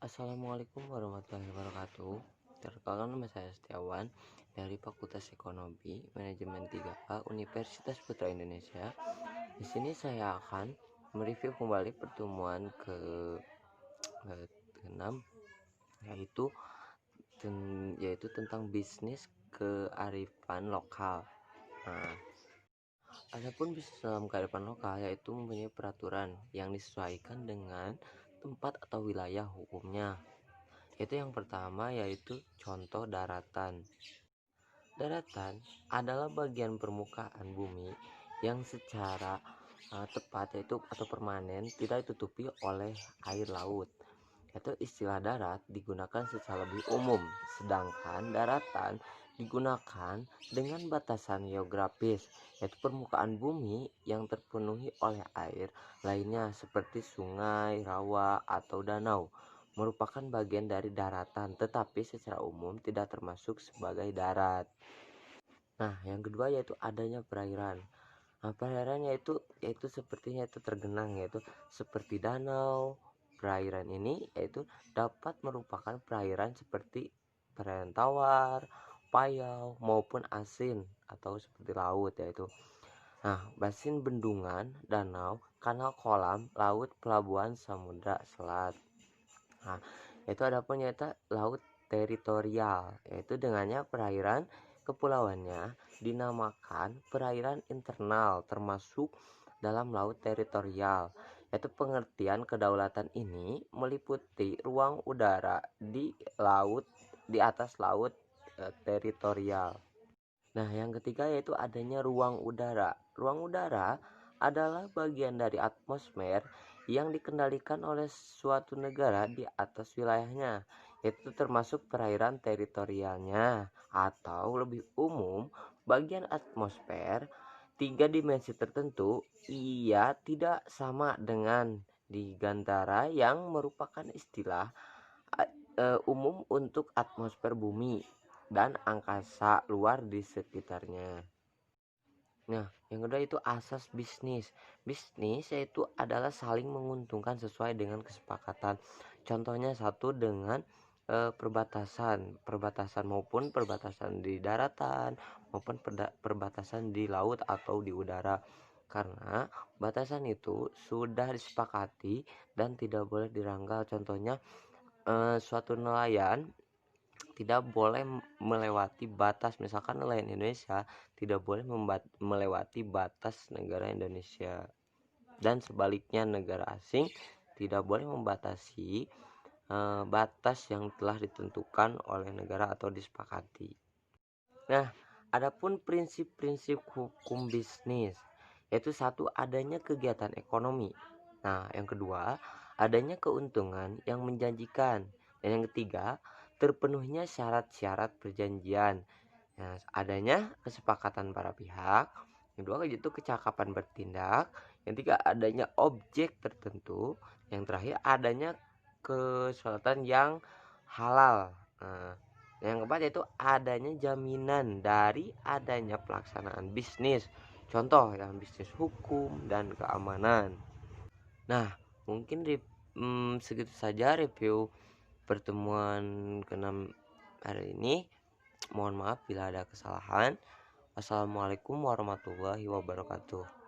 Assalamualaikum warahmatullahi wabarakatuh. Perkenalkan, nama saya Setiawan dari Fakultas Ekonomi Manajemen 3A Universitas Putra Indonesia. Di sini saya akan mereview kembali pertemuan ke-6, yaitu yaitu tentang bisnis kearifan lokal. Nah, adapun bisnis dalam kearifan lokal yaitu mempunyai peraturan yang disesuaikan dengan tempat atau wilayah hukumnya. Itu yang pertama, yaitu contoh daratan. Daratan adalah bagian permukaan bumi yang secara tepat yaitu atau permanen tidak ditutupi oleh air laut. Itu istilah darat digunakan secara lebih umum, sedangkan daratan digunakan dengan batasan geografis, yaitu permukaan bumi yang terpenuhi oleh air lainnya seperti sungai, rawa, atau danau merupakan bagian dari daratan, tetapi secara umum tidak termasuk sebagai darat. Nah, yang kedua yaitu adanya perairan. Nah, perairan yaitu sepertinya itu tergenang, yaitu seperti danau. Perairan ini yaitu dapat merupakan perairan seperti perairan tawar, payau, maupun asin atau seperti laut yaitu. Nah, basin bendungan, danau, kanal kolam, laut, pelabuhan, samudra, selat. Nah, itu adapun yaitu laut teritorial, yaitu dengannya perairan kepulauannya dinamakan perairan internal termasuk dalam laut teritorial. Yaitu pengertian kedaulatan ini meliputi ruang udara di laut di atas laut teritorial. Nah, yang ketiga yaitu adanya ruang udara. Ruang udara adalah bagian dari atmosfer yang dikendalikan oleh suatu negara di atas wilayahnya, yaitu termasuk perairan teritorialnya, atau lebih umum, bagian atmosfer tiga dimensi tertentu ia tidak sama dengan di Gantara yang merupakan istilah umum untuk atmosfer bumi dan angkasa luar di sekitarnya. Nah, yang kedua itu asas bisnis. Bisnis yaitu adalah saling menguntungkan sesuai dengan kesepakatan. Contohnya satu dengan perbatasan maupun perbatasan di daratan maupun perbatasan di laut atau di udara. Karena batasan itu sudah disepakati dan tidak boleh diranggal. Contohnya suatu nelayan tidak boleh melewati batas, misalkan nelayan Indonesia tidak boleh melewati batas negara Indonesia, dan sebaliknya negara asing tidak boleh membatasi batas yang telah ditentukan oleh negara atau disepakati. Nah, adapun prinsip-prinsip hukum bisnis yaitu satu, adanya kegiatan ekonomi. Nah, yang kedua, adanya keuntungan yang menjanjikan, dan yang ketiga, terpenuhnya syarat-syarat perjanjian. Nah, adanya kesepakatan para pihak. Yang kedua yaitu kecakapan bertindak. Yang ketiga adanya objek tertentu. Yang terakhir adanya keselamatan yang halal. Nah, yang keempat yaitu adanya jaminan dari adanya pelaksanaan bisnis. Contoh dalam bisnis hukum dan keamanan. Nah, mungkin segitu saja review pertemuan ke-6 hari ini. Mohon maaf bila ada kesalahan. Wassalamualaikum warahmatullahi wabarakatuh.